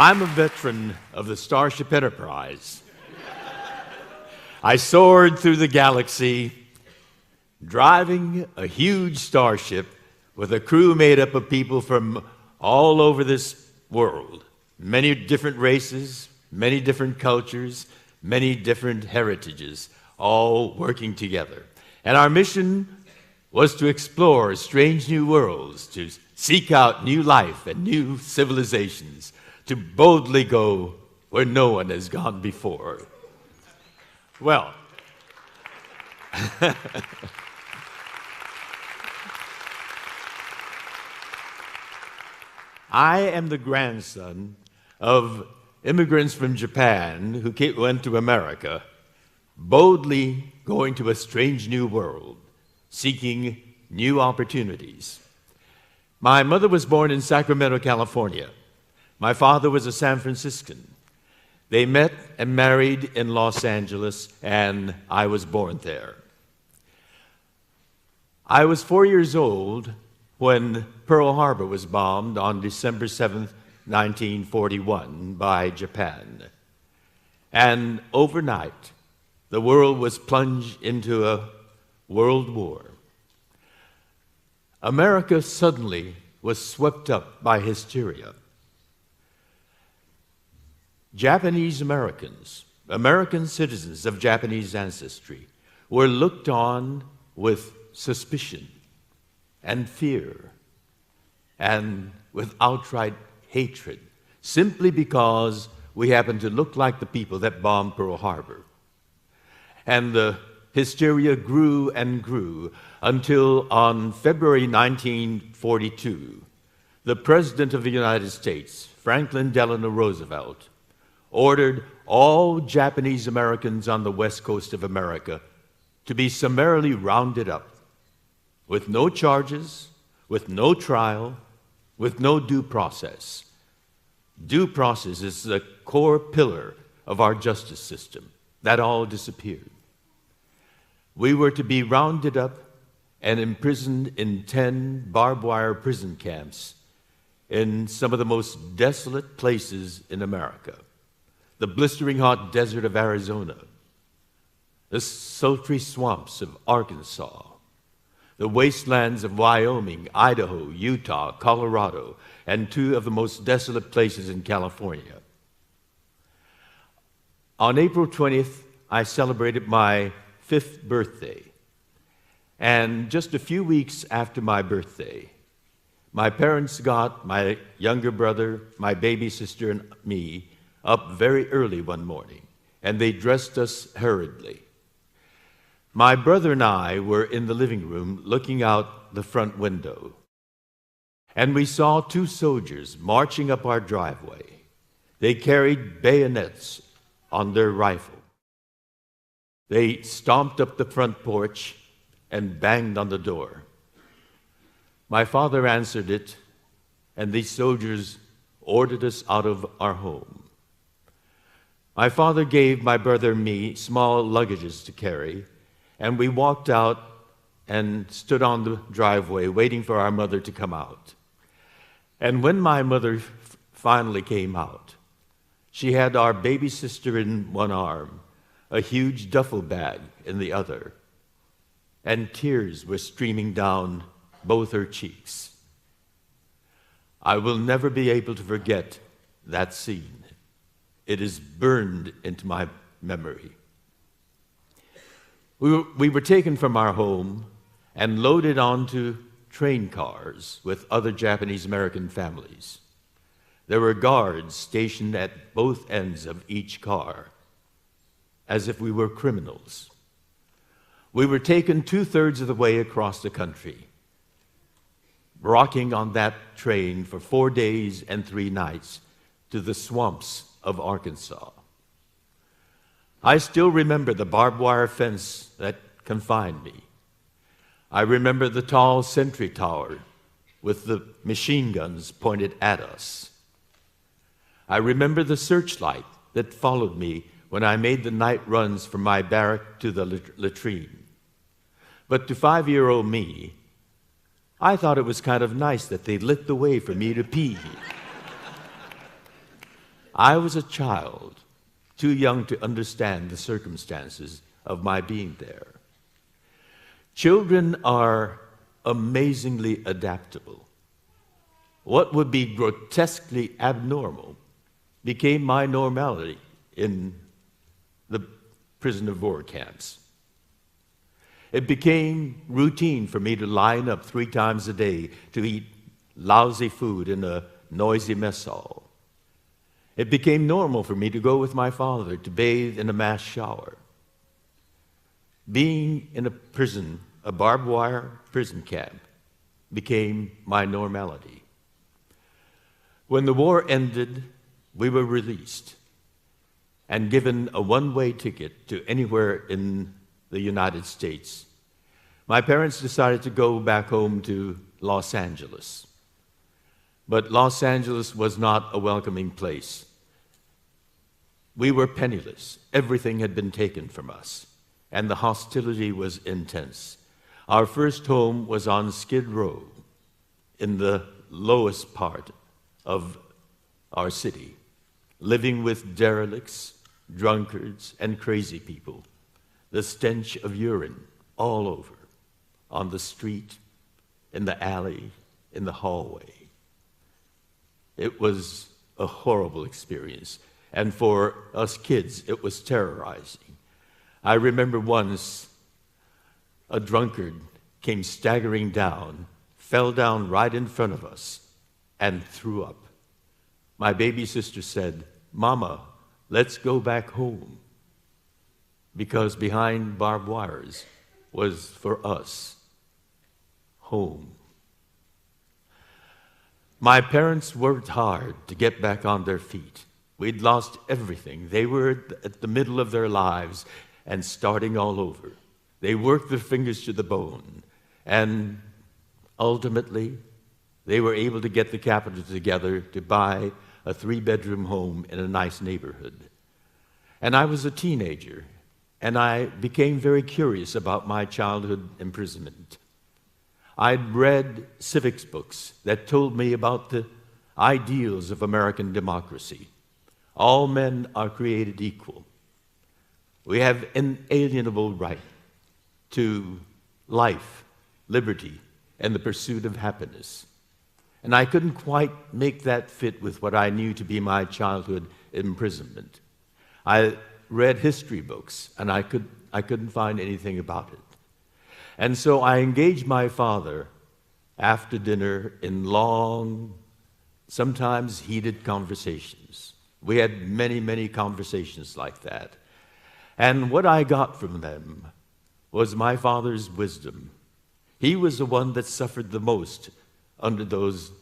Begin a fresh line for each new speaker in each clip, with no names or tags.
I'm a veteran of the Starship Enterprise. I soared through the galaxy, driving a huge starship with a crew made up of people from all over this world. Many different races, many different cultures, many different heritages, all working together. And our mission was to explore strange new worlds, to seek out new life and new civilizations, to boldly go where no one has gone before. Well, I am the grandson of immigrants from Japan who went to America, boldly going to a strange new world, seeking new opportunities. My mother was born in Sacramento, California. My father was a San Franciscan. They met and married in Los Angeles, and I was born there. I was 4 years old when Pearl Harbor was bombed on December 7th, 1941 by Japan. And overnight, the world was plunged into a world war. America suddenly was swept up by hysteria. Japanese Americans, American citizens of Japanese ancestry, were looked on with suspicion and fear and with outright hatred, simply because we happened to look like the people that bombed Pearl Harbor. And the hysteria grew and grew until on February 1942, the President of the United States, Franklin Delano Roosevelt, ordered all Japanese Americans on the west coast of America to be summarily rounded up with no charges, with no trial, with no due process. Due process is the core pillar of our justice system. That all disappeared. We were to be rounded up and imprisoned in 10 barbed wire prison camps in some of the most desolate places in America. The blistering hot desert of Arizona, the sultry swamps of Arkansas, the wastelands of Wyoming, Idaho, Utah, Colorado, and 2 of the most desolate places in California. On April 20th, I celebrated my 5th birthday. And just a few weeks after my birthday, my parents got my younger brother, my baby sister, and me up very early one morning, and they dressed us hurriedly. My brother and I were in the living room looking out the front window, and we saw 2 soldiers marching up our driveway. They carried bayonets on their rifle. They stomped up the front porch and banged on the door. My father answered it, and these soldiers ordered us out of our home. My father gave my brother and me small luggages to carry, and we walked out and stood on the driveway waiting for our mother to come out. And when my mother finally came out, she had our baby sister in one arm, a huge duffel bag in the other, and tears were streaming down both her cheeks. I will never be able to forget that scene. It is burned into my memory. We were taken from our home and loaded onto train cars with other Japanese American families. There were guards stationed at both ends of each car, as if we were criminals. We were taken 2/3 of the way across the country, rocking on that train for 4 days and 3 nights to the swamps of Arkansas. I still remember the barbed wire fence that confined me. I remember the tall sentry tower with the machine guns pointed at us. I remember the searchlight that followed me when I made the night runs from my barrack to the latrine. But to 5-year-old me, I thought it was kind of nice that they lit the way for me to pee. I was a child, too young to understand the circumstances of my being there. Children are amazingly adaptable. What would be grotesquely abnormal became my normality in the prisoner of war camps. It became routine for me to line up 3 times a day to eat lousy food in a noisy mess hall. It became normal for me to go with my father to bathe in a mass shower. Being in a prison, a barbed wire prison camp, became my normality. When the war ended, we were released and given a one-way ticket to anywhere in the United States. My parents decided to go back home to Los Angeles. But Los Angeles was not a welcoming place. We were penniless. Everything had been taken from us, and the hostility was intense. Our first home was on Skid Row, in the lowest part of our city, living with derelicts, drunkards, and crazy people. The stench of urine all over, on the street, in the alley, in the hallway. It was a horrible experience, and for us kids, it was terrorizing. I remember once a drunkard came staggering down, fell down right in front of us, and threw up. My baby sister said, "Mama, let's go back home," because behind barbed wires was, for us, home. My parents worked hard to get back on their feet. We'd lost everything. They were at the middle of their lives and starting all over. They worked their fingers to the bone, and ultimately, they were able to get the capital together to buy a 3-bedroom home in a nice neighborhood. And I was a teenager, and I became very curious about my childhood imprisonment. I'd read civics books that told me about the ideals of American democracy. All men are created equal. We have inalienable right to life, liberty, and the pursuit of happiness. And I couldn't quite make that fit with what I knew to be my childhood imprisonment. I read history books, and I couldn't find anything about it. And so I engaged my father after dinner in long, sometimes heated conversations. We had many, many conversations like that. And what I got from them was my father's wisdom. He was the one that suffered the most under those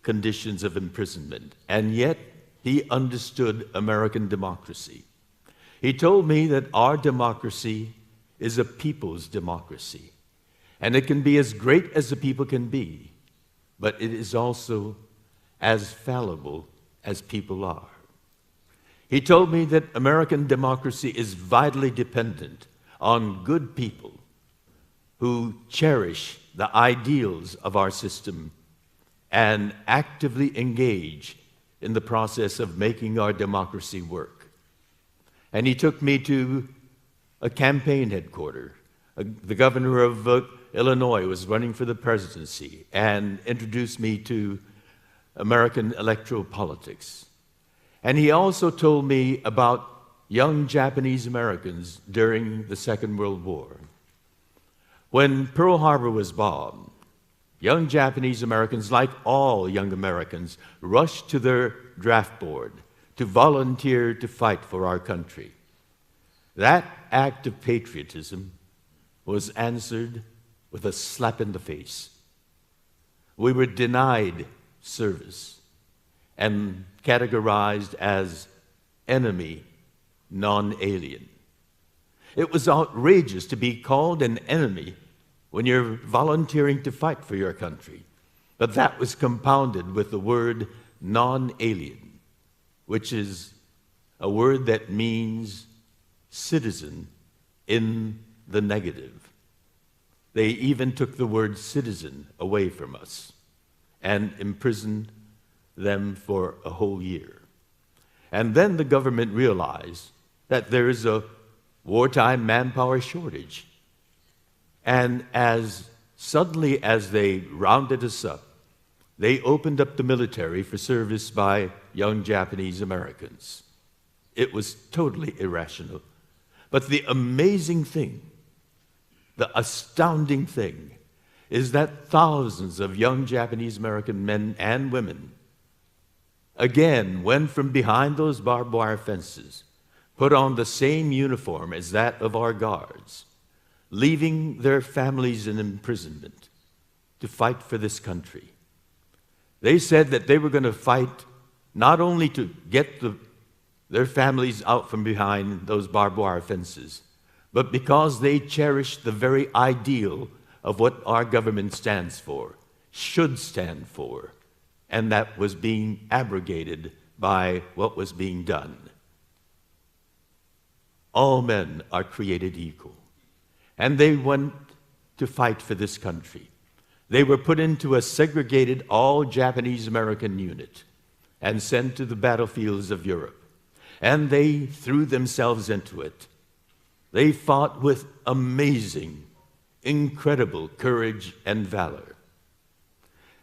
conditions of imprisonment, and yet he understood American democracy. He told me that our democracy is a people's democracy, and it can be as great as the people can be, but it is also as fallible as people are. He told me that American democracy is vitally dependent on good people who cherish the ideals of our system and actively engage in the process of making our democracy work. And he took me to a campaign headquarters. The governor of Illinois was running for the presidency and introduced me to American electoral politics. And he also told me about young Japanese Americans during the Second World War. When Pearl Harbor was bombed, young Japanese Americans, like all young Americans, rushed to their draft board to volunteer to fight for our country. That act of patriotism was answered with a slap in the face. We were denied service and categorized as enemy, non-alien. It was outrageous to be called an enemy when you're volunteering to fight for your country. But that was compounded with the word non-alien, which is a word that means citizen in the negative. They even took the word citizen away from us and imprisoned them for a whole year. And then the government realized that there is a wartime manpower shortage. And as suddenly as they rounded us up, they opened up the military for service by young Japanese Americans. It was totally irrational. But the amazing thing, the astounding thing, is that thousands of young Japanese American men and women again went from behind those barbed wire fences, put on the same uniform as that of our guards, leaving their families in imprisonment to fight for this country. They said that they were going to fight not only to get their families out from behind those barbed wire fences, but because they cherished the very ideal of what our government stands for, should stand for, and that was being abrogated by what was being done. All men are created equal. And they went to fight for this country. They were put into a segregated all-Japanese American unit and sent to the battlefields of Europe. And they threw themselves into it. They fought with amazing, incredible courage and valor.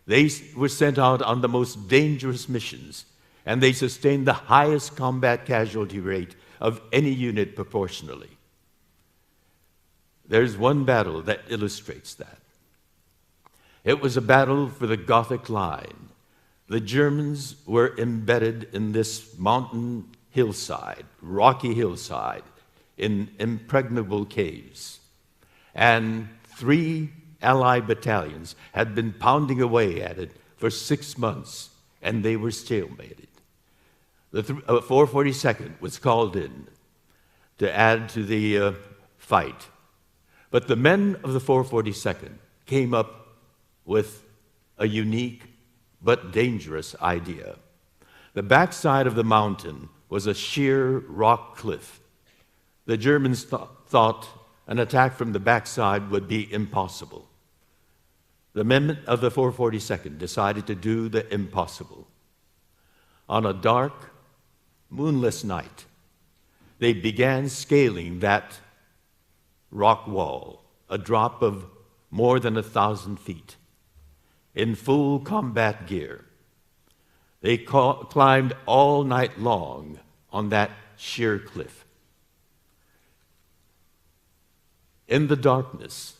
They were sent out on the most dangerous missions, and they sustained the highest combat casualty rate of any unit proportionally. There's one battle that illustrates that. It was a battle for the Gothic line. The Germans were embedded in this mountain hillside, rocky hillside, in impregnable caves. And 3 Allied battalions had been pounding away at it for 6 months, and they were stalemated. The 442nd was called in to add to the fight. But the men of the 442nd came up with a unique but dangerous idea. The backside of the mountain was a sheer rock cliff. The Germans thought an attack from the backside would be impossible. The men of the 442nd decided to do the impossible. On a dark, moonless night, they began scaling that rock wall, a drop of more than 1,000 feet, in full combat gear. They climbed all night long on that sheer cliff. In the darkness,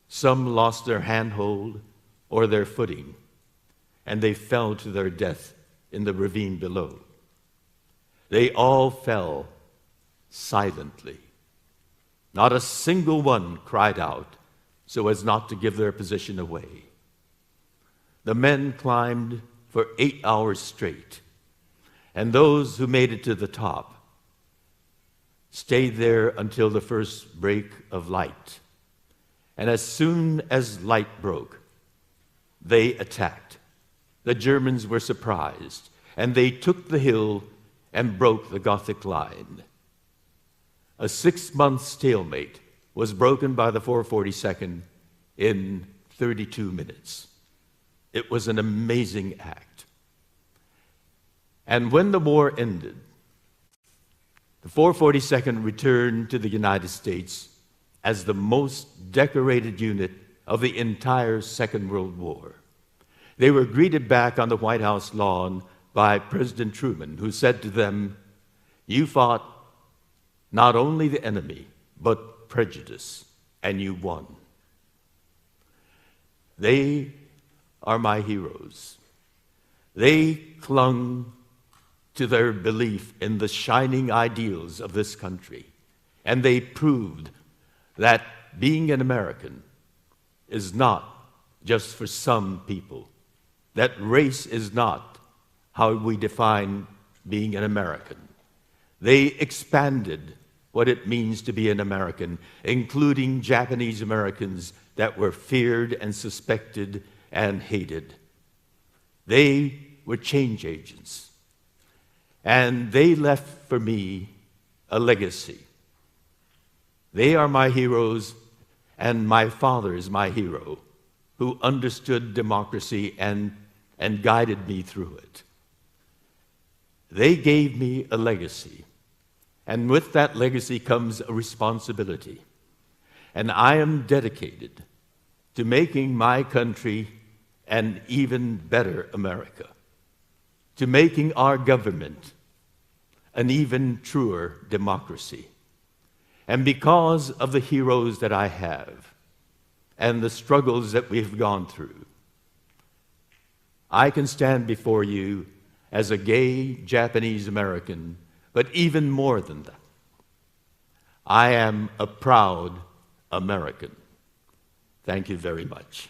some lost their handhold or their footing, and they fell to their death in the ravine below. They all fell silently. Not a single one cried out so as not to give their position away. The men climbed for 8 hours straight, and those who made it to the top stayed there until the first break of light. And as soon as light broke, they attacked. The Germans were surprised, and they took the hill and broke the Gothic line. A 6-month stalemate was broken by the 442nd in 32 minutes. It was an amazing act. And when the war ended, the 442nd returned to the United States as the most decorated unit of the entire Second World War. They were greeted back on the White House lawn by President Truman, who said to them, "You fought not only the enemy, but prejudice, and you won." They are my heroes. They clung to their belief in the shining ideals of this country, and they proved that being an American is not just for some people, that race is not how we define being an American. They expanded what it means to be an American, including Japanese Americans that were feared and suspected and hated. They were change agents, and they left for me a legacy. They are my heroes, and my father is my hero, who understood democracy and guided me through it. They gave me a legacy, and with that legacy comes a responsibility. And I am dedicated to making my country an even better America, to making our government an even truer democracy. And because of the heroes that I have and the struggles that we've gone through, I can stand before you as a gay Japanese American, but even more than that, I am a proud American. Thank you very much.